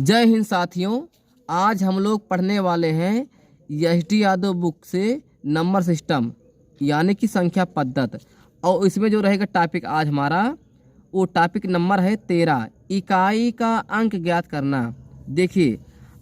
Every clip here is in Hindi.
जय हिंद साथियों, आज हम लोग पढ़ने वाले हैं एस.डी. यादव बुक से नंबर सिस्टम यानी कि संख्या पद्धत। और इसमें जो रहेगा टॉपिक आज हमारा, वो टॉपिक नंबर है 13, इकाई का अंक ज्ञात करना। देखिए,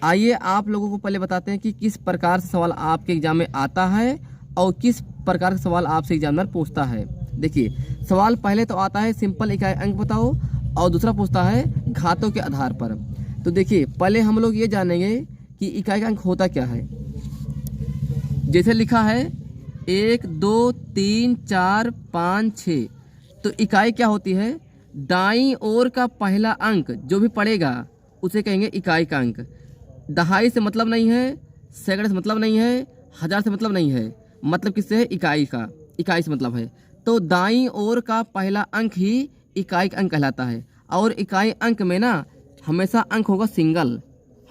आइए आप लोगों को पहले बताते हैं कि किस प्रकार से सवाल आपके एग्जाम में आता है और किस प्रकार का सवाल आपसे एग्जामिनर पूछता है। देखिए, सवाल पहले तो आता है सिंपल इकाई अंक बताओ, और दूसरा पूछता है घातों के आधार पर। तो देखिए, पहले हम लोग ये जानेंगे कि इकाई का अंक होता क्या है। जैसे लिखा है 1, 2, 3, 4, 5, 6, तो इकाई क्या होती है? दाईं ओर का पहला अंक जो भी पड़ेगा उसे कहेंगे इकाई का अंक। दहाई से मतलब नहीं है, सैकड़े से मतलब नहीं है, हजार से मतलब नहीं है, मतलब किससे है? इकाई का, इकाई से मतलब है। तो दाईं ओर का पहला अंक ही इकाई का अंक कहलाता है। और इकाई अंक में ना हमेशा अंक होगा सिंगल,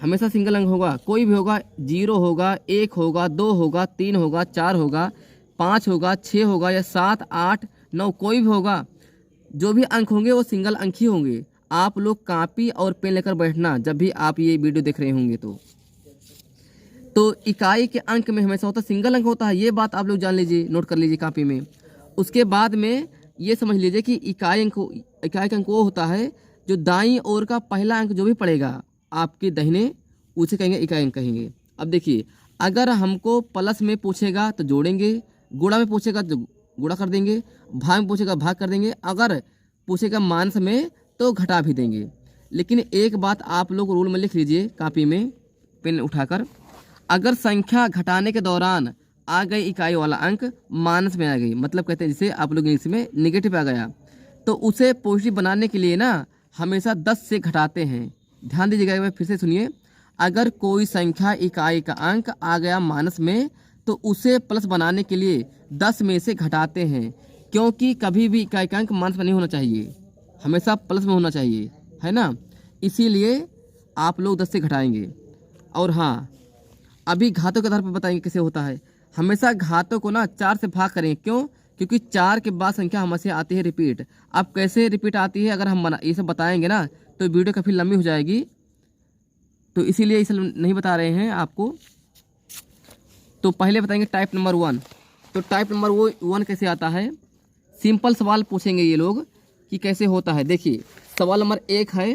हमेशा सिंगल अंक होगा। कोई भी होगा, 0 होगा, 1 होगा, 2 होगा, 3 होगा, 4 होगा, 5 होगा, 6 होगा या 7, 8, 9, कोई भी होगा। जो भी अंक होंगे वो सिंगल अंक ही होंगे। आप लोग कॉपी और पेन लेकर बैठना जब भी आप ये वीडियो देख रहे होंगे। तो इकाई के अंक में हमेशा होता सिंगल अंक होता है। ये बात आप लोग जान लीजिए, नोट कर लीजिए कॉपी में। उसके बाद में ये समझ लीजिए कि इकाई का अंक वो होता है जो दाईं ओर का पहला अंक जो भी पड़ेगा आपके दाहिने, उसे कहेंगे इकाई अंक कहेंगे। अब देखिए, अगर हमको प्लस में पूछेगा तो जोड़ेंगे, गुणा में पूछेगा तो गुणा कर देंगे, भाग में पूछेगा भाग कर देंगे, अगर पूछेगा माइनस में तो घटा भी देंगे। लेकिन एक बात आप लोग रूल में लिख लीजिए कॉपी में पेन उठाकर, अगर संख्या घटाने के दौरान आ गई इकाई वाला अंक माइनस में आ गई, मतलब कहते हैं जैसे आप लोग इंग्लिश में निगेटिव आ गया, तो उसे पॉजिटिव बनाने के लिए ना हमेशा 10 से घटाते हैं। ध्यान दीजिएगा, एक बार फिर से सुनिए। अगर कोई संख्या इकाई का अंक आ गया माइनस में तो उसे प्लस बनाने के लिए 10 में से घटाते हैं, क्योंकि कभी भी इकाई का अंक माइनस में नहीं होना चाहिए, हमेशा प्लस में होना चाहिए, है ना। इसीलिए आप लोग 10 से घटाएंगे। और हाँ, अभी घातों के आधार पर बताएंगे कैसे होता है। हमेशा घातों को ना 4 से भाग करें। क्यों? क्योंकि 4 के बाद संख्या हमेशा आती है रिपीट। अब कैसे रिपीट आती है अगर हम ये सब बताएंगे ना तो वीडियो काफ़ी लंबी हो जाएगी, तो इसीलिए इसे नहीं बता रहे हैं आपको। तो पहले बताएंगे टाइप नंबर 1। तो टाइप नंबर 1 कैसे आता है? सिंपल सवाल पूछेंगे ये लोग कि कैसे होता है। देखिए, सवाल नंबर 1 है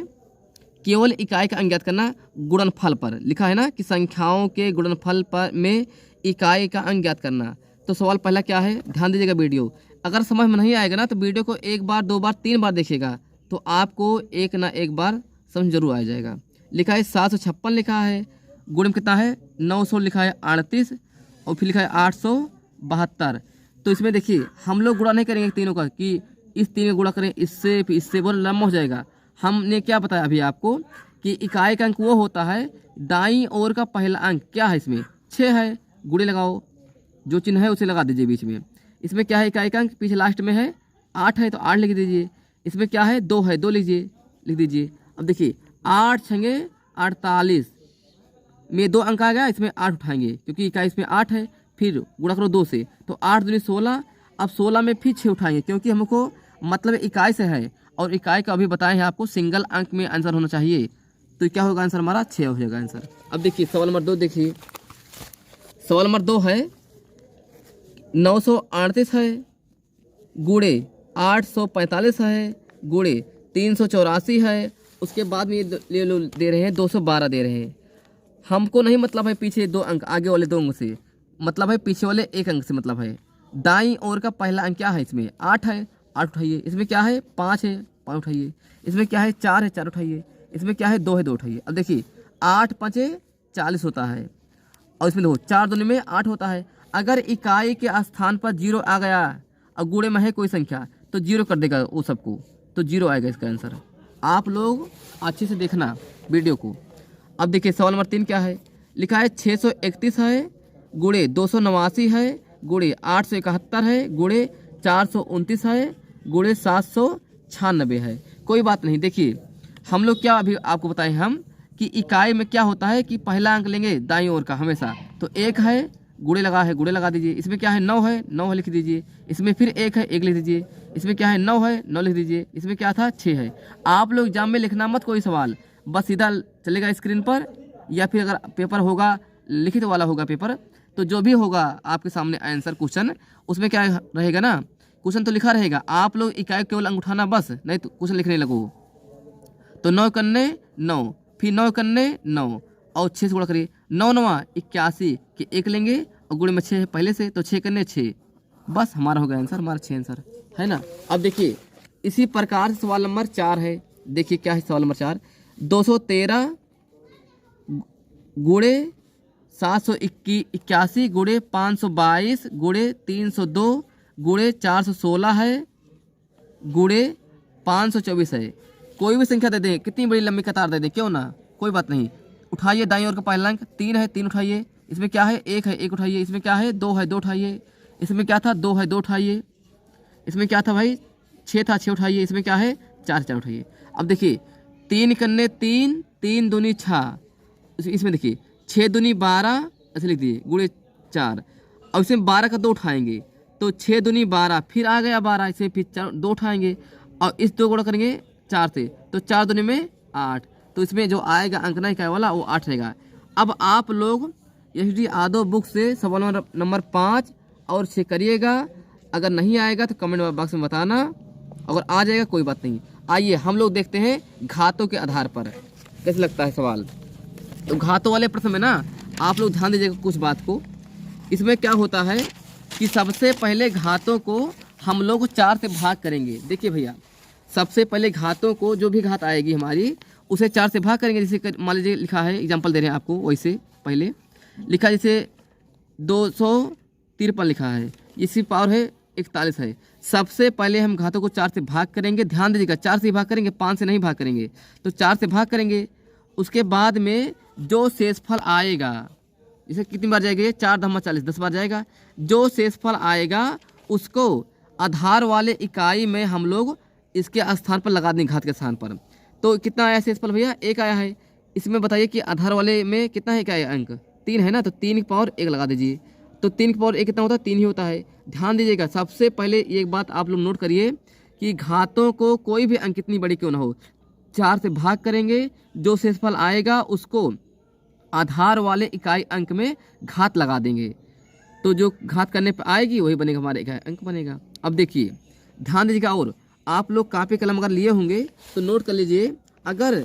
केवल इकाई का अंक ज्ञात करना गुणनफल पर। लिखा है ना कि संख्याओं के गुणनफल पर में इकाई का अंक ज्ञात करना। तो सवाल पहला क्या है, ध्यान दीजिएगा वीडियो। अगर समझ में नहीं आएगा ना तो वीडियो को 1 बार 2 बार 3 बार देखिएगा, तो आपको एक ना एक बार समझ जरूर आ जाएगा। लिखा है 756 लिखा है, गुण में कितना है 900 लिखा है 38, और फिर लिखा है 872। तो इसमें देखिए, हम लोग गुणा नहीं करेंगे तीनों का कि इस 3 का गुणा करें इससे फिर इससे, वो लंबा हो जाएगा। हमने क्या बताया अभी आपको कि इकाई का अंक वो होता है दाईं ओर का पहला अंक क्या है, इसमें 6 है, गुणे लगाओ, जो चिन्ह है उसे लगा दीजिए बीच में। इसमें क्या है इकाई का अंक, पीछे लास्ट में है 8 है तो 8 लिख दीजिए। इसमें क्या है 2 है, 2 लीजिए, लिख दीजिए। अब देखिए 8 छंगे 48 में 2 अंक आ गया, इसमें 8 उठाएंगे क्योंकि इकाई इसमें 8 है, फिर गुणा करो 2 से, तो 8 दूनी 16। अब 16 में फिर 6 उठाएंगे क्योंकि हमको मतलब इकाई से है, और इकाई का अभी बताए हैं आपको सिंगल अंक में आंसर होना चाहिए। तो क्या होगा आंसर हमारा 6 हो जाएगा आंसर। अब देखिए सवाल नंबर 2 देखिए, सवाल नंबर 2 है 938 है, गुणे 845 है, गुणे 384 है। उसके बाद में ये दे रहे हैं 212 दे रहे हैं। हमको नहीं मतलब है पीछे 2 अंक, आगे वाले 2 अंक से मतलब है, पीछे वाले 1 अंक से मतलब है। दाईं ओर का पहला अंक क्या है, इसमें 8 है, 8 उठाइए। इसमें क्या है 5 है, 5 उठाइए। इसमें क्या है 4 है, 4 उठाइए। इसमें क्या है 2 है, 2 उठाइए। अब देखिए 8 5 40 होता है, और इसमें देखो 4 दूनी में 8 होता है। अगर इकाई के स्थान पर 0 आ गया और गुणे में है कोई संख्या तो 0 कर देगा वो सबको, तो 0 आएगा इसका आंसर। आप लोग अच्छे से देखना वीडियो को। अब देखिए सवाल नंबर 3 क्या है, लिखा है 631 है, गुणे 289 है, गुणे 871 है, गुणे 429 है, गुणे 796 है। कोई बात नहीं। देखिए हम लोग क्या अभी आपको बताएं हम कि इकाई में क्या होता है कि पहला अंक लेंगे दाईं ओर का हमेशा। तो 1 है, गुणे लगा है, गुणे लगा दीजिए। इसमें क्या है 9 है, 9 है लिख दीजिए। इसमें फिर 1 है, 1 लिख दीजिए। इसमें क्या है 9 है, 9 लिख दीजिए। इसमें क्या था 6 है। आप लोग एग्जाम में लिखना मत कोई सवाल, बस सीधा चलेगा स्क्रीन पर, या फिर अगर पेपर होगा लिखित वाला होगा पेपर, तो जो भी होगा आपके सामने आंसर क्वेश्चन, उसमें क्या रहेगा ना, क्वेश्चन तो लिखा रहेगा, आप लोग इकाई केवल अंक उठाना बस, नहीं तो क्वेश्चन लिखने लगो। तो 9 कन्ने 9, फिर 9 कन्ने 9 और 6 से गुणा करिए, 9 9 81 के 1 लेंगे और गुणे में 6 है पहले से, तो 6 कन्ने 6, बस हमारा हो गया आंसर, हमारा 6 आंसर है ना। अब देखिए इसी प्रकार से सवाल नंबर 4 है। देखिए क्या है सवाल नंबर 4, 213 गुणे 781 गुणे 522 गुणे 302 गुणे 416 है गुणे 524 है। कोई भी संख्या दे दें, कितनी बड़ी लंबी कतार दे दें, क्यों ना, कोई बात नहीं। उठाइए दाईं ओर का पहला अंक 3 है, 3 उठाइए, इसमें क्या है 1 है, 1 उठाइए, इसमें क्या है 2 है, 2 उठाइए, इसमें क्या था 2 है, 2 उठाइए, इसमें क्या था भाई 6 था, 6 उठाइए, इसमें क्या है 4, 4 उठाइए। अब देखिए 3 कन्ने 3, 3 दूनी 6, इसमें देखिए 6 दूनी 12, ऐसे लिख दिए गुणे 4, अब इसमें 12 का 2 उठाएंगे तो 6 दूनी 12, फिर आ गया 12, इसमें फिर 2 उठाएंगे और इस 2 गुणा करेंगे 4 से, तो 4 दूनी में 8, तो इसमें जो आएगा अंक ना इकाई वाला वो 8 रहेगा। अब आप लोग एचडी यादव बुक से सवाल नंबर 5 और 6 करिएगा, अगर नहीं आएगा तो कमेंट बॉक्स में बताना, अगर आ जाएगा कोई बात नहीं। आइए हम लोग देखते हैं घातों के आधार पर कैसे लगता है सवाल। तो घातों वाले प्रश्न में ना आप लोग ध्यान दीजिएगा कुछ बात को। इसमें क्या होता है कि सबसे पहले घातों को हम लोग 4 से भाग करेंगे। देखिए भैया, सबसे पहले घातों को, जो भी घात आएगी हमारी उसे 4 से भाग करेंगे। जैसे मान लीजिए लिखा है, एग्जाम्पल दे रहे हैं आपको, वैसे पहले लिखा जैसे 253 लिखा है, इसी पावर है 41 है। सबसे पहले हम घातों को 4 से भाग करेंगे, ध्यान दीजिएगा 4 से भाग करेंगे, 5 से नहीं भाग करेंगे, तो 4 से भाग करेंगे। उसके बाद में जो शेषफल आएगा, इसे कितनी बार जाएगा, 4 धम्मा 40, 10 बार जाएगा। जो शेषफल आएगा उसको आधार वाले इकाई में हम लोग इसके स्थान पर लगा देंगे, घात के स्थान पर। तो कितना आया शेषफल भैया, 1 आया है। इसमें बताइए कि आधार वाले में कितना है, क्या है अंक 3 है ना, तो 3 की पावर 1 लगा दीजिए, तो 3 की पावर 1 कितना होता है, 3 ही होता है। ध्यान दीजिएगा, सबसे पहले एक बात आप लोग नोट करिए कि घातों को कोई भी अंक कितनी बड़ी क्यों ना हो 4 से भाग करेंगे, जो शेषफल आएगा उसको आधार वाले इकाई अंक में घात लगा देंगे, तो जो घात करने पर आएगी वही बनेगा, हमारे इकाई अंक बनेगा। अब देखिए ध्यान दीजिएगा, और आप लोग कापी कलम अगर लिए होंगे तो नोट कर लीजिए, अगर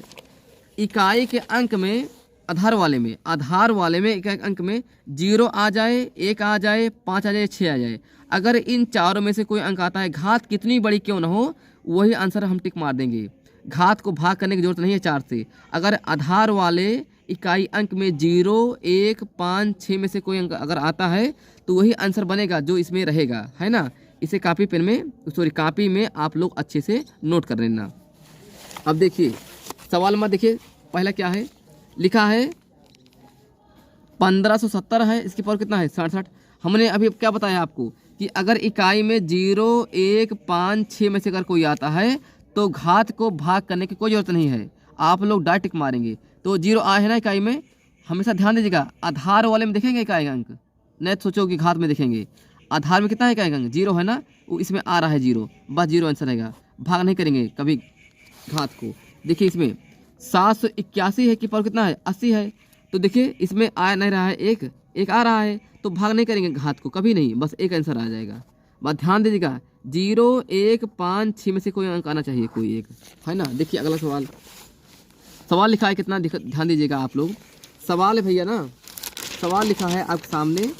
इकाई के अंक में आधार वाले में इकाई अंक में 0 आ जाए, 1 आ जाए, 5 आ जाए, 6 आ जाए, अगर इन चारों में से कोई अंक आता है, घात कितनी बड़ी क्यों ना हो, वही आंसर हम टिक मार देंगे। घात को भाग करने की जरूरत नहीं है 4 से। अगर आधार वाले इकाई अंक में 0, 1, 5, 6 में से कोई अंक अगर आता है तो वही आंसर बनेगा जो इसमें रहेगा, है ना। इसे कापी में आप लोग अच्छे से नोट कर लेना। अब देखिए सवाल नंबर, देखिए पहला क्या है, लिखा है 1570 है, इसकी पावर कितना है 67। हमने अभी क्या बताया आपको कि अगर इकाई में 0, 1, 5, 6 में से अगर कोई आता है तो घात को भाग करने की कोई जरूरत नहीं है, आप लोग डायरेक्ट टिक मारेंगे। तो 0 आए है ना इकाई में, हमेशा ध्यान दीजिएगा आधार वाले में देखेंगे इकाई अंक, नहीं सोचो कि घात में देखेंगे। आधार में कितना है इकाई अंक, 0 है ना, वो इसमें आ रहा है 0, बस 0 आंसर रहेगा, भाग नहीं करेंगे कभी घात को। देखिए इसमें 781 है कि पावर कितना है 80 है, तो देखिए इसमें आ नहीं रहा है, एक आ रहा है, तो भाग नहीं करेंगे घात को कभी नहीं, बस एक आंसर आ जाएगा। बस ध्यान दीजिएगा 0, 1, 5, 6 में से कोई अंक आना चाहिए, कोई एक, है ना। देखिए अगला सवाल लिखा है कितना, ध्यान दीजिएगा आप लोग। सवाल है भैया ना, सवाल लिखा है आपके सामने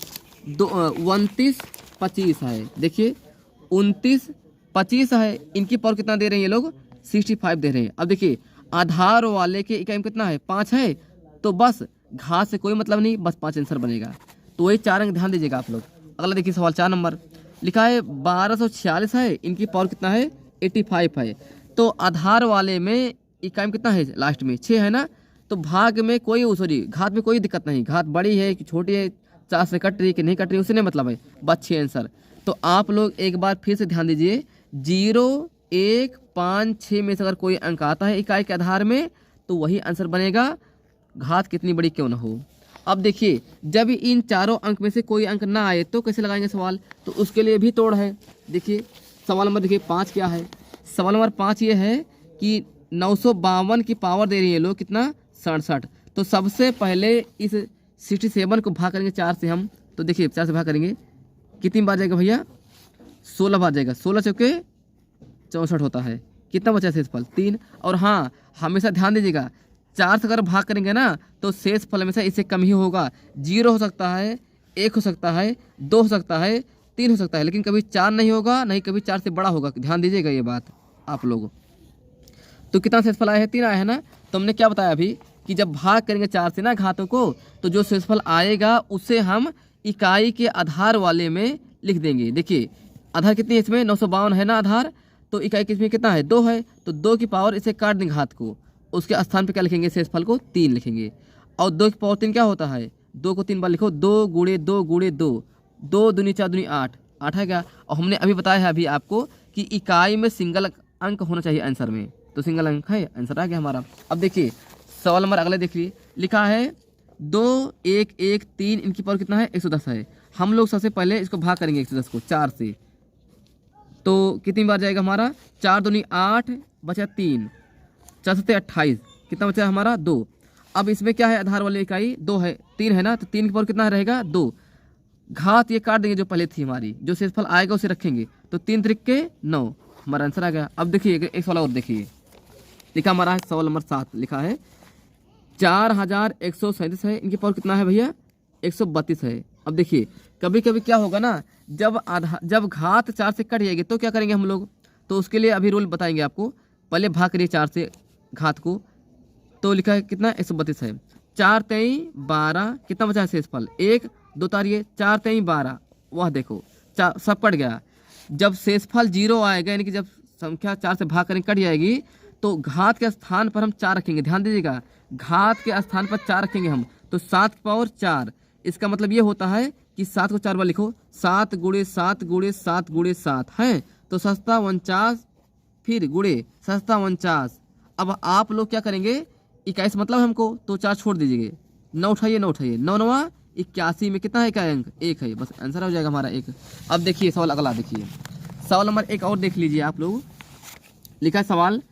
29, 25 है। देखिए 29, 25 है, इनकी पावर कितना दे रहे हैं ये लोग 65 दे रहे हैं। अब देखिए आधार वाले के इकाई में कितना है 5 है, तो बस घात से कोई मतलब नहीं, बस 5 आंसर बनेगा, तो वही 4 अंक ध्यान दीजिएगा आप लोग। अगला देखिए सवाल 4 नंबर लिखा है 1246 है, इनकी पावर कितना है 85 है। तो आधार वाले में इकाई में कितना है लास्ट में 6 है ना, तो भाग में घात में कोई दिक्कत नहीं, घात बड़ी है कि छोटी है, 4 से कट रही है कि नहीं कट रही है, उससे नहीं मतलब है, बस 6 आंसर। तो आप लोग एक बार फिर से ध्यान दीजिए, 0, 1, 5, 6 में से अगर कोई अंक आता है इकाई के आधार में तो वही आंसर बनेगा, घात कितनी बड़ी क्यों ना हो। अब देखिए जब इन चारों अंक में से कोई अंक ना आए तो कैसे लगाएंगे सवाल, तो उसके लिए भी तोड़ है। देखिए सवाल नंबर देखिए 5 क्या है, सवाल नंबर 5 ये है कि 952 की पावर दे रही है लोग कितना 67। तो सबसे पहले इस 67 को भाग करेंगे 4 से हम, तो देखिए 4 से भाग करेंगे कितनी बार जाएगा भैया, 16 बार जाएगा। 16 चौके 64 होता है। कितना बचा शेषफल 3। और हाँ, हमेशा ध्यान दीजिएगा 4 से अगर भाग करेंगे ना तो शेषफल हमेशा इससे कम ही होगा। 0 हो सकता है, 1 हो सकता है, 2 हो सकता है, 3 हो सकता है, लेकिन कभी 4 नहीं होगा, नहीं कभी 4 से बड़ा होगा। ध्यान दीजिएगा ये बात आप लोग। तो कितना शेषफल आया है, 3 आया है ना। तो हमने क्या बताया अभी कि जब भाग करेंगे 4 से ना घातों को, तो जो शेषफल आएगा उसे हम इकाई के आधार वाले में लिख देंगे। देखिए आधार कितनी है इसमें, 952 है ना आधार, तो इकाई किसमें कितना है, 2 है, तो 2 की पावर इसे काट देंगे घात को, उसके स्थान पे क्या लिखेंगे, शेषफल को 3 लिखेंगे। और 2 की पावर 3 क्या होता है, 2 को 3 बार लिखो, 2 गुणे 2 गुणे 2, 2 दूनी 4 दूनी 8, 8 है क्या। और हमने अभी बताया है अभी आपको कि इकाई में सिंगल अंक होना चाहिए आंसर में, तो सिंगल अंक है, आंसर आ गया हमारा। अब देखिए सवाल नंबर अगले देखिए, लिखा है 2 1 1 3, इनकी पावर कितना है, 110 है। हम लोग सबसे पहले इसको भाग करेंगे 110 को 4 से, तो कितनी बार जाएगा हमारा, 4 दूनी 8 बचा 3, 4 से 28, कितना बचा हमारा 2। अब इसमें क्या है, आधार वाली इकाई 2 है, 3 है ना, तो 3 की पावर कितना रहेगा 2, घात ये काट देंगे जो पहले थी हमारी, जो शेषफल आएगा उसे रखेंगे, तो 3 त्रिक 9, हमारा आंसर आ गया। अब देखिए एक सवाल और देखिए, लिखा हमारा है सवाल नंबर 7, लिखा है 4137 है, इनकी पावर कितना है भैया, 132 है। अब देखिए कभी कभी क्या होगा ना, जब घात 4 से कट जाएगी तो क्या करेंगे हम लोग, तो उसके लिए अभी रूल बताएंगे आपको। पहले भाग करिए 4 से घात को, तो लिखा है कितना, 132 है। 4 3 12, कितना बचा है शेषफल, 1 2 तारिए, 4 3 12, वह देखो सब कट गया। जब शेषफल 0 आएगा, यानी कि जब संख्या 4 से भाग करेंगे कट जाएगी, तो घात के स्थान पर हम 4 रखेंगे। ध्यान दीजिएगा, घात के स्थान पर 4 रखेंगे हम, तो 7 की पावर 4। इसका मतलब ये होता है कि 7 को 4 बार लिखो, 7 गुणे 7 गुणे 7 गुणे 7 है, तो 7 फिर गुणे 7 अब आप लोग क्या करेंगे, 21 मतलब हमको, तो 4 छोड़ दीजिए, 9 उठाइए, 9 उठाइए, 9 9 81 में कितना है क्या अंक, 1 है, बस आंसर हो जाएगा हमारा 1। अब देखिए सवाल अगला देखिए, सवाल नंबर 1 और देख लीजिए आप लोग। लिखा है सवाल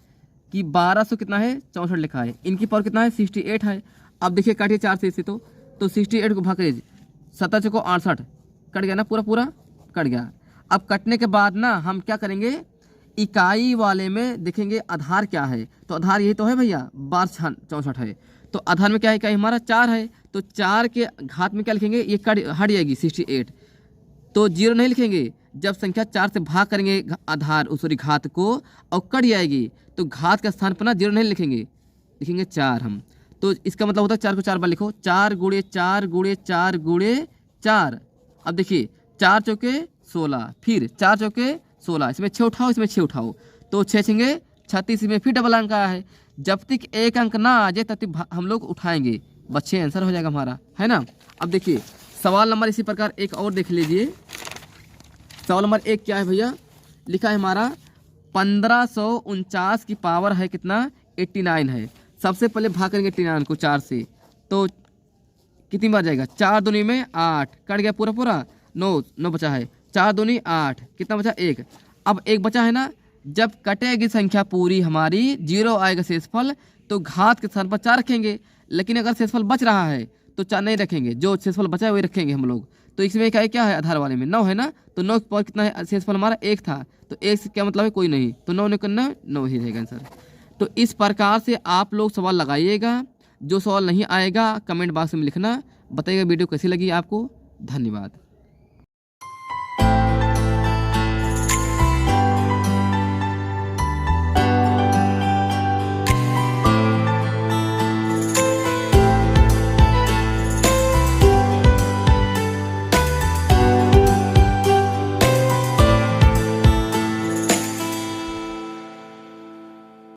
कि 1200 कितना है, 64 लिखा है, इनकी पावर कितना है, 68 है। अब देखिए काटिए 4 से इसे, तो 68 को भाग करिए, 7 चौको 68, कट गया ना, पूरा पूरा कट गया। अब कटने के बाद ना हम क्या करेंगे, इकाई वाले में देखेंगे आधार क्या है, तो आधार यही तो है भैया, 1264 है, तो आधार में क्या है, इकाई हमारा 4 है, तो 4 के घात में क्या लिखेंगे, ये हट जाएगी 68, तो 0 नहीं लिखेंगे। जब संख्या 4 से भाग करेंगे आधार सॉरी घात को और कट जाएगी, तो घात के स्थान पर ना 0 नहीं लिखेंगे, लिखेंगे 4 हम। तो इसका मतलब होता है 4 को 4 बार लिखो, 4 गुणे 4 गुणे 4 गुणे 4। अब देखिए 4 चौके 16, फिर 4 चौके 16, इसमें 6 उठाओ, इसमें 6 उठाओ, तो 6 छेंगे 36 में फिर डबल अंक आया है। जब तक एक अंक ना आ जाए तब तक हम लोग उठाएंगे, बच्चे आंसर हो जाएगा हमारा, है ना। अब देखिए सवाल नंबर इसी प्रकार एक और देख लीजिए। सवाल नंबर 1 क्या है भैया, लिखा है हमारा 1549 की पावर है कितना, 89 है। सबसे पहले भाग करेंगे 89 को 4 से, तो कितनी बार जाएगा, 4 दूनी में 8, कट गया पूरा पूरा, 9 बचा है, 4 दूनी 8, कितना बचा 1। अब 1 बचा है ना, जब कटेगी संख्या पूरी हमारी, 0 आएगा शेषफल, तो घात के स्थान पर 4 रखेंगे। लेकिन अगर शेषफल बच रहा है तो 4 नहीं रखेंगे, जो शेषफल बचा है वही रखेंगे हम लोग। तो इसमें क्या है, आधार वाले में 9 है ना, तो 9 की पावर कितना है, शेषफल हमारा 1 था, तो 1 से क्या मतलब है, कोई नहीं, तो 9 करना 9 ही रहेगा आंसर। तो इस प्रकार से आप लोग सवाल लगाइएगा। जो सवाल नहीं आएगा कमेंट बॉक्स में लिखना, बताइएगा वीडियो कैसी लगी आपको। धन्यवाद।